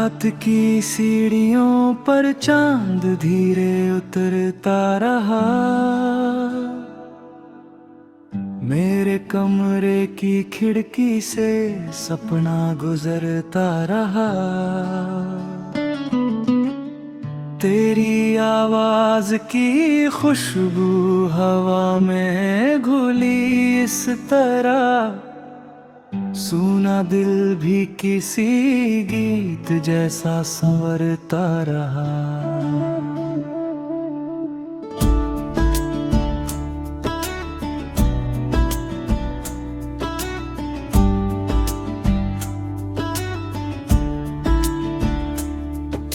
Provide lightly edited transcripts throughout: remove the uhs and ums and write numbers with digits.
रात की सीढ़ियों पर चांद धीरे उतरता रहा। मेरे कमरे की खिड़की से सपना गुजरता रहा। तेरी आवाज की खुशबू हवा में घुली इस तरह, सुना दिल भी किसी गीत जैसा संवरता रहा।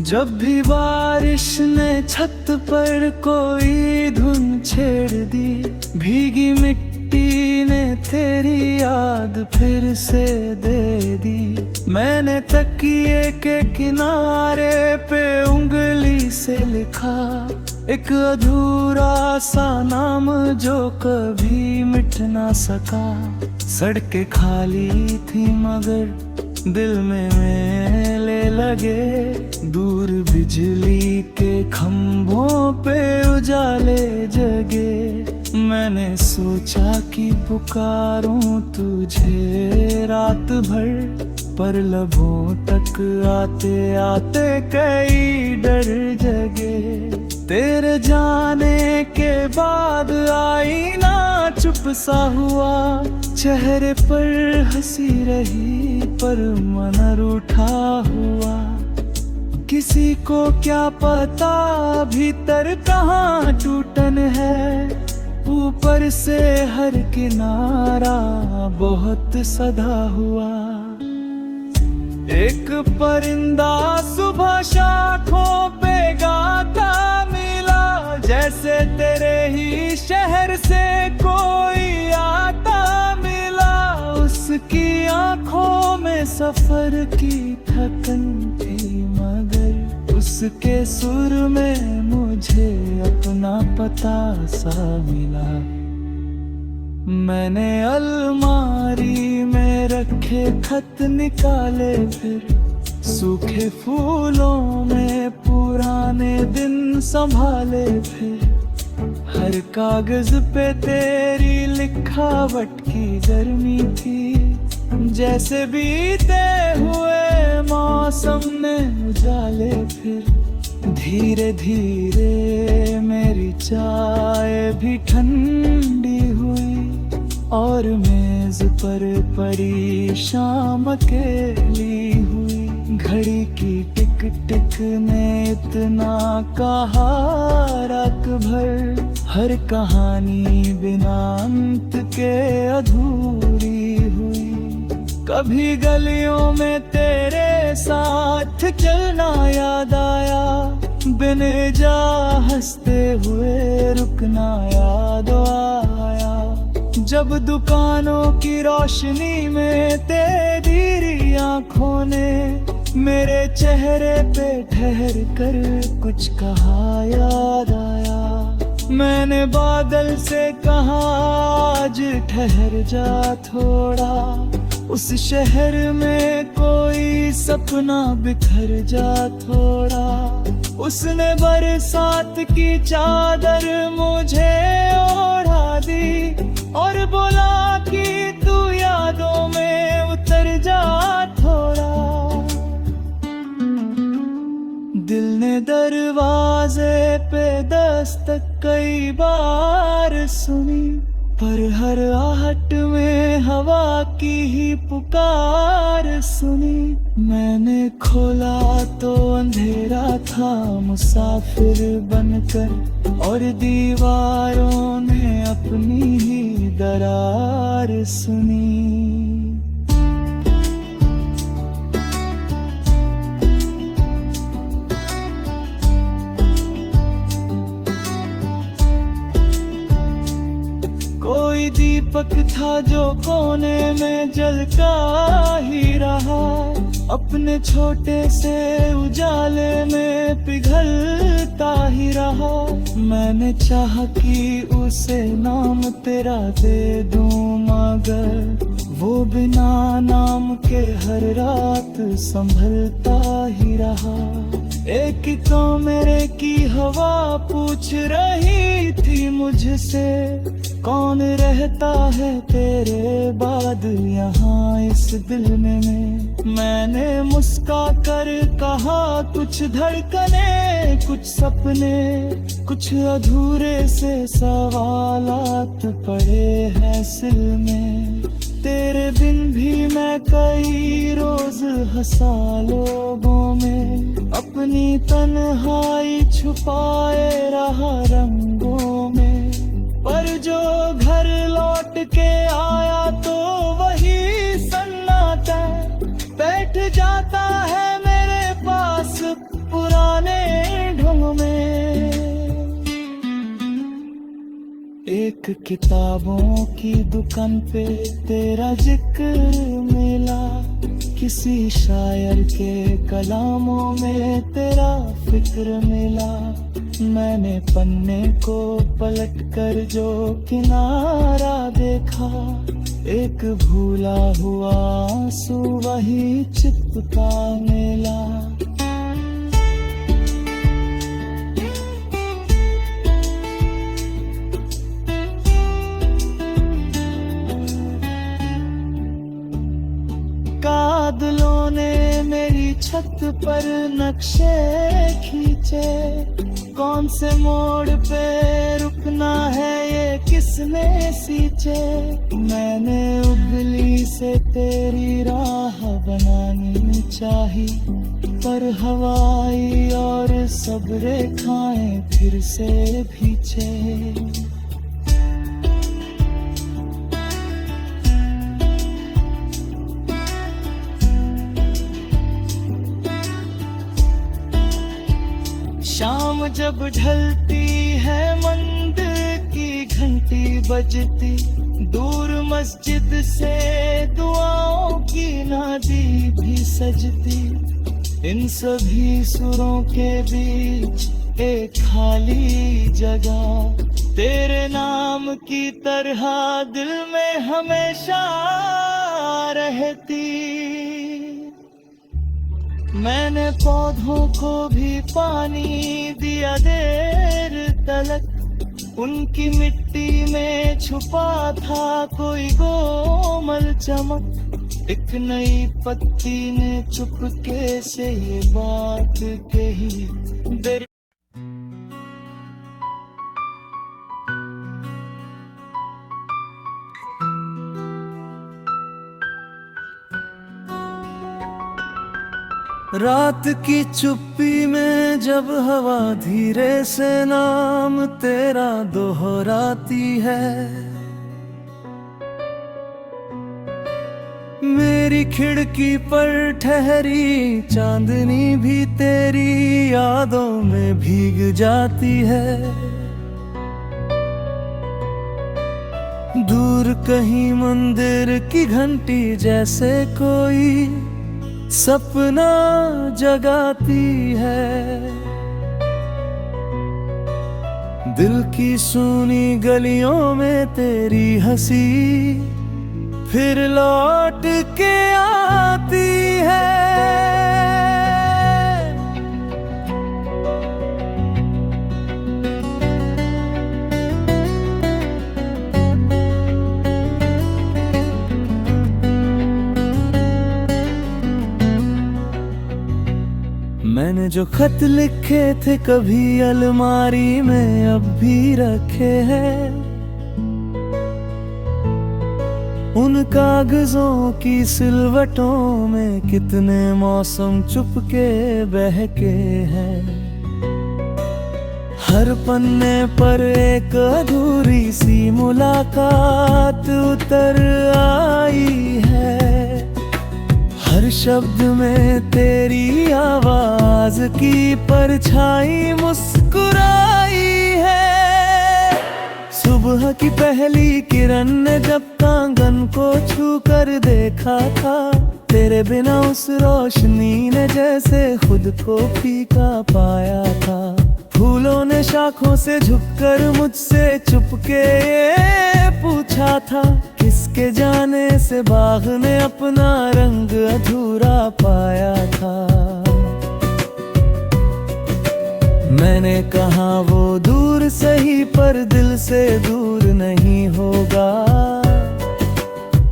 जब भी बारिश ने छत पर कोई धुन छेड़ दी, भीगी मिट्टी ने तेरी याद फिर से दे दी। मैंने तकिए के किनारे पे उंगली से लिखा एक अधूरा सा नाम जो कभी मिट ना सका। सड़कें खाली थी मगर दिल में मेले लगे, दूर बिजली के खंभों पे उजाले जगे। मैंने सोचा कि पुकारूं तुझे रात भर, पर लबों तक आते आते कई डर जगे। तेरे जाने के बाद आईना चुप सा हुआ, चेहरे पर हंसी रही पर मन रूठा हुआ। किसी को क्या पता भीतर कहाँ टूटन है, ऊपर से हर किनारा बहुत सदा हुआ। एक परिंदा सुबह शाखों पे गाता मिला, जैसे तेरे ही शहर से कोई आता मिला। उसकी आंखों में सफर की थकन थी मगर उसके सुर में मुझे अपना पता सा मिला। मैंने अलमारी में रखे खत निकाले, फिर सूखे फूलों में पुराने दिन संभाले। फिर हर कागज पे तेरी लिखावट की गर्मी थी, जैसे बीते हुए मौसम ने उजाले। फिर धीरे धीरे मेरी चाय भी ठंडी हुई और मेज पर पड़ी शाम अकेली हुई। घड़ी की टिक टिक ने इतना कहा रात भर, हर कहानी बिना अंत के अधूरी हुई। कभी गलियों में तेरे साथ चलना याद आया, बिन जा हंसते हुए रुकना याद आया। जब दुकानों की रोशनी में तेरी आंखों ने मेरे चेहरे पे ठहर कर कुछ कहा याद आया। मैंने बादल से कहा आज ठहर जा थोड़ा, उस शहर में कोई सपना बिखर जा थोड़ा। उसने बरसात की चादर मुझे ओढ़ा दी और बोला कि तू यादों में उतर जा थोड़ा। दिल ने दरवाजे पे दस्तक कई बार सुनी, पर हर आहट में हवा की ही पुकार सुनी। मैंने खोला तो अंधेरा था मुसाफिर बनकर, और दीवारों ने अपनी ही दरार सुनी। कोई दीपक था जो कोने में जलता ही रहा, अपने छोटे से उजाले में पिघलता ही रहा। मैंने चाहा कि उसे नाम तेरा दे दूं मगर वो बिना नाम के हर रात संभलता ही रहा। एक तो मेरे की हवा पूछ रही थी मुझसे, कौन रहता है तेरे बाद यहाँ इस दिल में। मैंने मुस्का कर कहा, कुछ धड़कने कुछ सपने, कुछ अधूरे से सवालात पड़े हैं सिल में। तेरे बिन भी मैं कई रोज हंसा लोगों में, अपनी तन्हाई छुपाए रहा रंगों में। पर जो घर लौट के आया तो वही सन्नाटा बैठ जाता है मेरे पास पुराने ढंग में। एक किताबों की दुकान पे तेरा जिक्र मिला, किसी शायर के कलामों में तेरा फिक्र मिला। मैंने पन्ने को पलट कर जो किनारा देखा, एक भूला हुआ आंसू वही चिपका मिला। बादलों ने मेरी छत पर नक्शे खींचे, कौन से मोड़ पे रुकना है ये किसने सींचे। मैंने उंगली से तेरी राह बनानी चाही, पर हवाई और सब रेखाएं फिर से भींचे। शाम जब ढलती है मंदिर की घंटी बजती, दूर मस्जिद से दुआओं की नादी भी सजती। इन सभी सुरों के बीच एक खाली जगह, तेरे नाम की तरह दिल में हमेशा रहती। मैंने पौधों को भी पानी दिया देर तलक, उनकी मिट्टी में छुपा था कोई कोमल चमक। एक नई पत्ती ने चुपके से ये बात कही, रात की चुप्पी में जब हवा धीरे से नाम तेरा दोहराती है, मेरी खिड़की पर ठहरी चांदनी भी तेरी यादों में भीग जाती है। दूर कहीं मंदिर की घंटी जैसे कोई सपना जगाती है। दिल की सूनी गलियों में तेरी हंसी फिर लौट के आती है। मैंने जो खत लिखे थे कभी अलमारी में अब भी रखे हैं, उन कागजों की सिलवटों में कितने मौसम चुपके बहके हैं। हर पन्ने पर एक अधूरी सी मुलाकात उतर आई है, हर शब्द में तेरी आवाज की परछाई मुस्कुराई है। सुबह की पहली किरण ने जब आंगन को छू कर देखा था, तेरे बिना उस रोशनी ने जैसे खुद को फीका पाया था। फूलों ने शाखों से झुककर मुझसे चुपके ये पूछा था, किसके उसके जाने से बाग ने अपना रंग अधूरा पाया था। मैंने कहा वो दूर सही पर दिल से दूर नहीं होगा।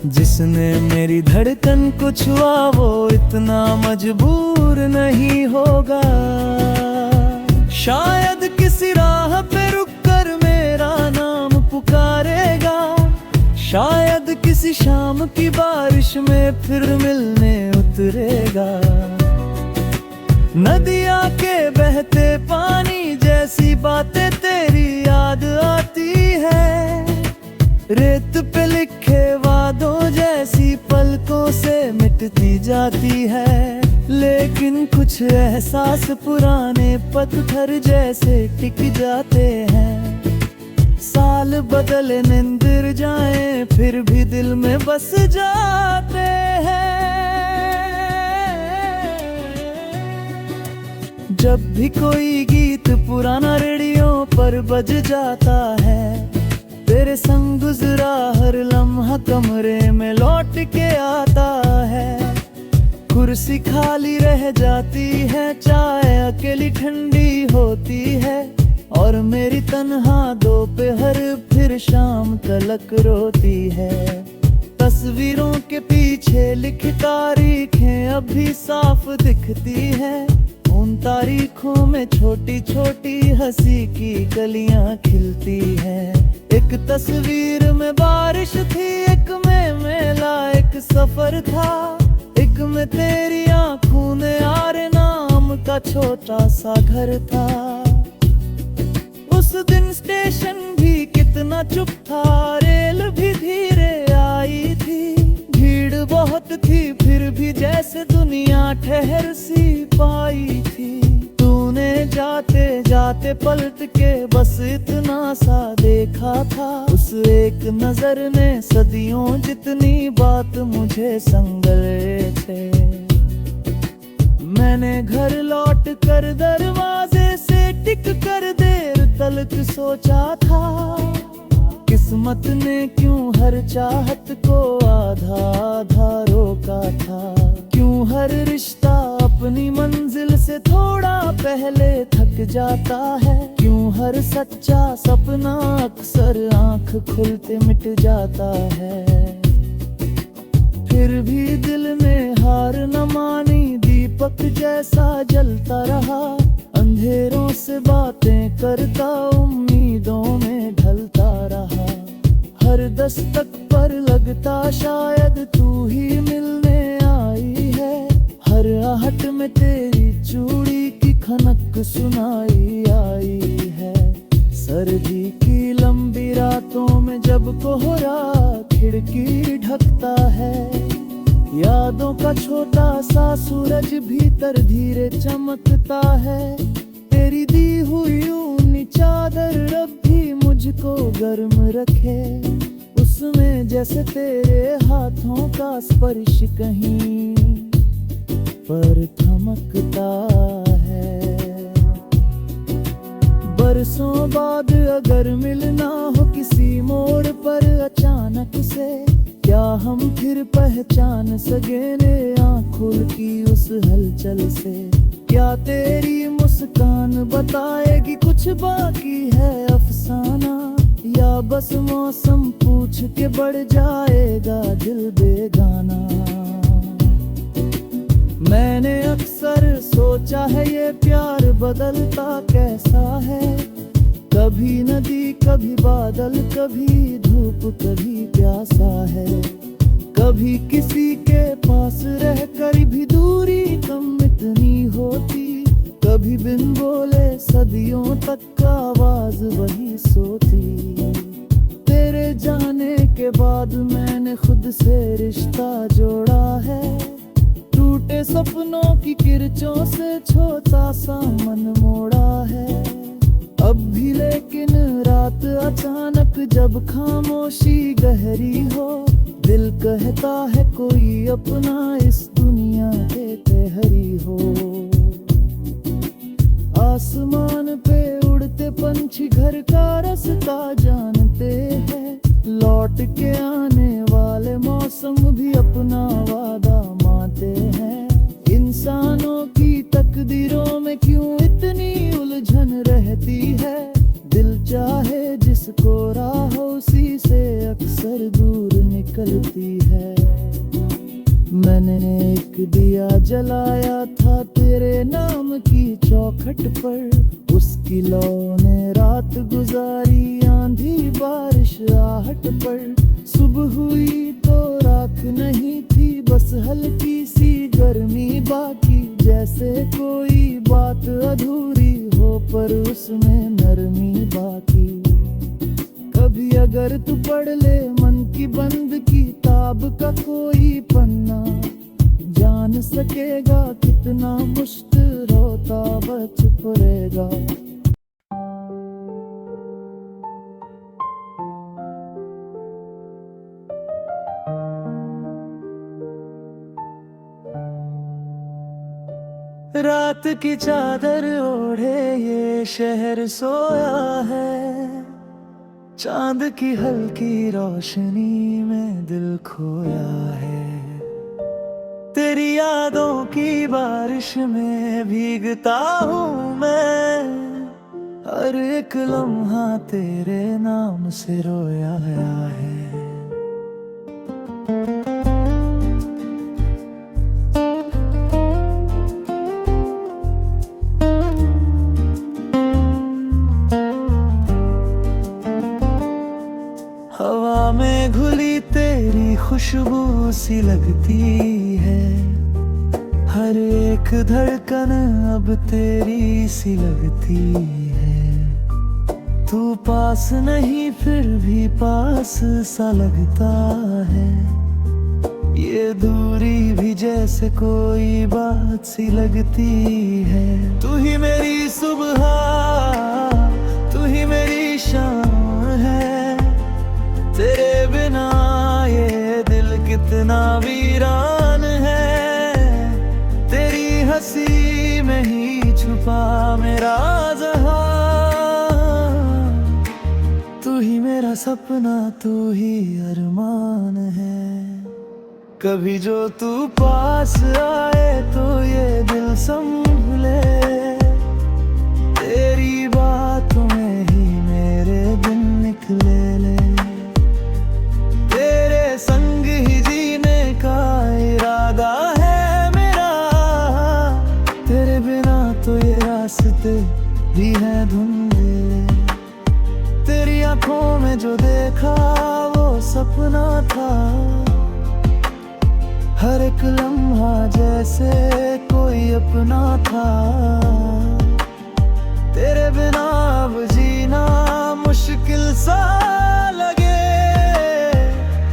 जिसने मेरी धड़कन को छुआ वो इतना मजबूर नहीं होगा। शायद किसी राह पे रुककर मेरा नाम पुकारेगा। शायद किसी शाम की बारिश में फिर मिलने उतरेगा। नदियाँ के बहते पानी जैसी बातें तेरी याद आती है। रेत पे लिखे वादों जैसी पलकों से मिटती जाती है। लेकिन कुछ एहसास पुराने पत्थर जैसे टिक जाते हैं। साल बदले निंदिर जाए फिर भी दिल में बस जाते हैं। जब भी कोई गीत पुराना रेडियो पर बज जाता है, तेरे संग गुजरा हर लम्हा कमरे में लौट के आता है। कुर्सी खाली रह जाती है, चाय अकेली ठंडी होती है, और मेरी तन्हा दोपहर फिर शाम तलक रोती है। तस्वीरों के पीछे लिखी तारीखें अभी साफ दिखती है। उन तारीखों में छोटी छोटी हंसी की कलियां खिलती हैं। एक तस्वीर में बारिश थी, एक में मेला, एक सफर था, एक में तेरी आँखों ने आरे नाम का छोटा सा घर था। उस दिन स्टेशन भी कितना चुप था, रेल भी धीरे आई थी। भीड़ बहुत थी फिर भी जैसे दुनिया ठहर सी पाई थी। तूने जाते जाते पलट के बस इतना सा देखा था। उस एक नजर ने सदियों जितनी बात मुझे संगले थे। मैंने घर लौट कर दरवाजे से टिक कर देर तलक सोचा था। किस्मत ने क्यों हर चाहत को आधा आधा रोका था। क्यों हर रिश्ता अपनी मंजिल से थोड़ा पहले थक जाता है। क्यों हर सच्चा सपना अक्सर आंख खुलते मिट जाता है। फिर भी दिल ने हार न मानी, दीपक जैसा जलता रहा। अंधेरों से बातें करता उम्मीदों में ढलता रहा। हर दस्तक पर लगता शायद तू ही मिलने आई है। हर आहट में तेरी चूड़ी की खनक सुनाई आई है। सर्दी की लंबी रातों में जब कोहरा खिड़की ढकता है, यादों का छोटा सा सूरज भीतर धीरे चमकता है। तेरी दी हुई ऊनी चादर रब भी मुझको गर्म रखे। उसमें जैसे तेरे हाथों का स्पर्श कहीं पर थमकता है। बरसों बाद अगर मिलना हो किसी मोड़ पर अचानक से, क्या हम फिर पहचान सकेंगे आँखों की उस हलचल से। क्या तेरी मुस्कान बताएगी कुछ बाकी है अफसाना, या बस मौसम पूछ के बढ़ जाएगा दिल बेगाना। मैंने अक्सर सोचा है ये प्यार बदलता कैसा है। कभी नदी कभी बादल, कभी धूप कभी प्यासा है। कभी किसी के पास रहकर भी दूरी कम इतनी होती। कभी बिन बोले सदियों तक का आवाज वही सोती। तेरे जाने के बाद मैंने खुद से रिश्ता जोड़ा है। टूटे सपनों की किरचों से छोटा सा मन मोड़ा है। अब भी लेकिन रात अचानक जब खामोशी गहरी हो, दिल कहता है कोई अपना इस दुनिया के तेहरी हो। आसमान पे उड़ते पंछी घर का रास्ता जानते हैं। लौट के आने वाले घाट पर उसकी लौ ने रात गुजारी, आंधी बारिश आहट पर। सुबह हुई तो राख नहीं थी, बस हल्की सी गर्मी बाकी। जैसे कोई बात अधूरी हो पर उसमें नरमी बाकी। कभी अगर तू पढ़ ले मन की बंद किताब का कोई पन्ना, जान सकेगा कितना मुश्किल होता बच पड़ेगा। रात की चादर ओढ़े ये शहर सोया है, चांद की हल्की रोशनी में दिल खोया है। तेरी यादों की बारिश में भीगता हूँ मैं, हर एक लम्हा तेरे नाम से रोया है। हवा में घुली तेरी खुशबू सी लगती है, हर एक धड़कन अब तेरी सी लगती है। तू पास नहीं फिर भी पास सा लगता है, ये दूरी भी जैसे कोई बात सी लगती है। तू ही मेरी सुबह, तू ही मेरी शाम है, तेरे बिना ये दिल कितना वीरान है। तेरी हंसी में ही छुपा मेरा जहां, तू ही मेरा सपना, तू ही अरमान है। कभी जो तू पास आए तो ये दिल संभले, तेरी बातों में ही मेरे दिन निकले ले। संग ही जीने का इरादा है मेरा, तेरे बिना तो ये रास्ते भी हैं धुंधले। तेरी आंखों में जो देखा वो सपना था, हर एक लम्हा जैसे कोई अपना था। तेरे बिना अब जीना मुश्किल सा लगे,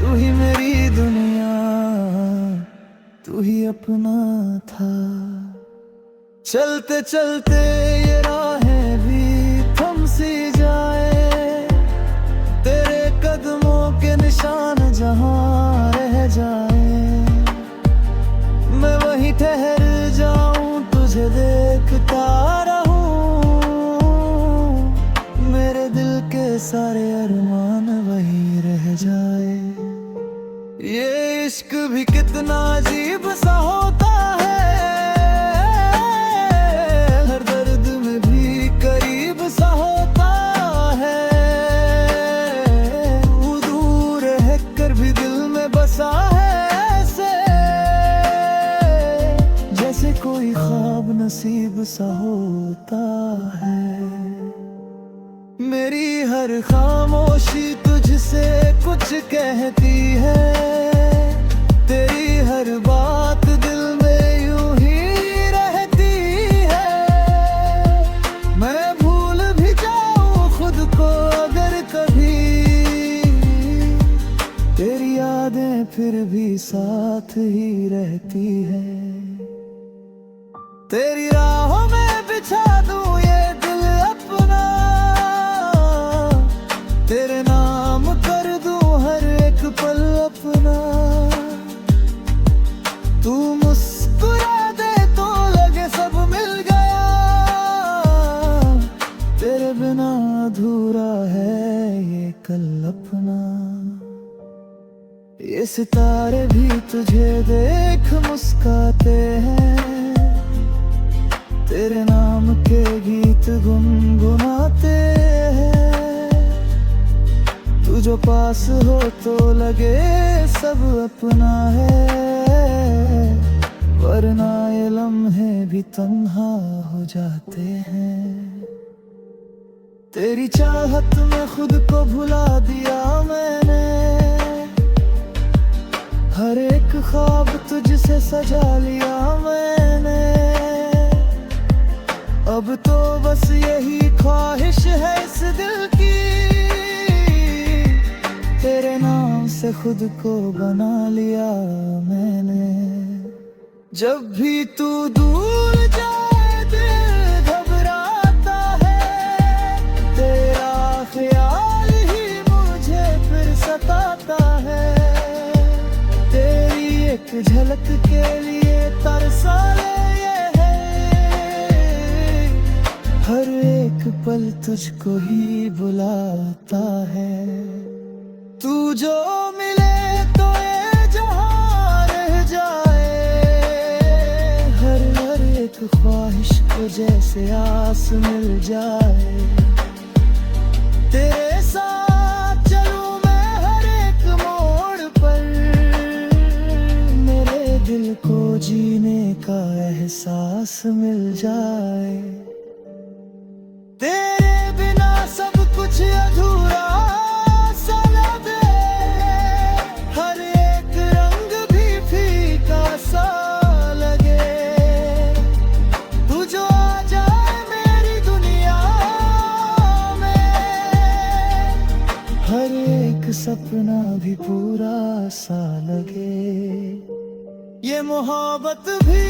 तू ही मेरी दुनिया, तू ही अपना था। चलते चलते ये राहें भी थम सी जाए, तेरे कदमों के निशान जहां रह जाए। मैं वहीं ठहर जाऊं तुझे देखता रहूं, मेरे दिल के सारे अरमान वहीं रह जाए। ये इश्क भी कितना अजीब सा होता है, हर दर्द में भी करीब सा होता है। वो दूर है कर भी दिल में बसा है ऐसे, जैसे कोई ख्वाब नसीब सा होता है। मेरी हर खामोशी तुझसे कुछ कहती है, तेरी हर बात दिल में यूं ही रहती है। मैं भूल भी जाऊं खुद को अगर कभी, तेरी यादें फिर भी साथ ही रहती है। तेरी राहों में बिछा दूं ये दिल अपना, तेरे नाम कर दूं हर एक पल अपना। तू मुस्कुरा दे तो लगे सब मिल गया, तेरे बिना अधूरा है ये कल अपना। ये सितारे भी तुझे देख मुस्काते हैं, तेरे नाम के गीत गुनगुनाते हैं। तू जो पास हो तो लगे सब अपना है, वरना ये लम्हे भी तन्हा हो जाते हैं। तेरी चाहत में खुद को भुला दिया मैंने, हर एक ख्वाब तुझसे सजा लिया मैंने। अब तो बस यही ख्वाहिश है इस दिल की, तेरे नाम से खुद को बना लिया मैंने। जब भी तू दूर जाए दिल घबराता है, तेरा ख्याल ही मुझे फिर सताता है। तेरी एक झलक के लिए तरसा ये है, हर एक पल तुझको ही बुलाता है। तू जो मिले तो ये जहां रह जाए, हर एक ख्वाहिश को जैसे आस मिल जाए। तेरे साथ चलूं मैं हर एक मोड़ पर, मेरे दिल को जीने का एहसास मिल जाए। तेरे बिना सब कुछ अधूरा सा लगे, हर एक रंग भी फीका सा लगे। तू जो आ जाए मेरी दुनिया में, हर एक सपना भी पूरा सा लगे। ये मोहब्बत भी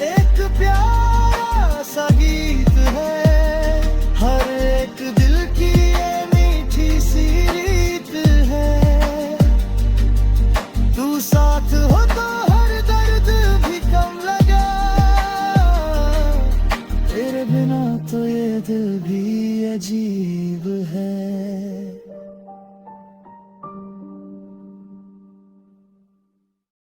एक प्यारा सा गीत है, हर एक दिल की ये मीठी सी रीत है। तू साथ हो तो हर दर्द भी कम लगा, तेरे बिना तो ये दिल भी अजीब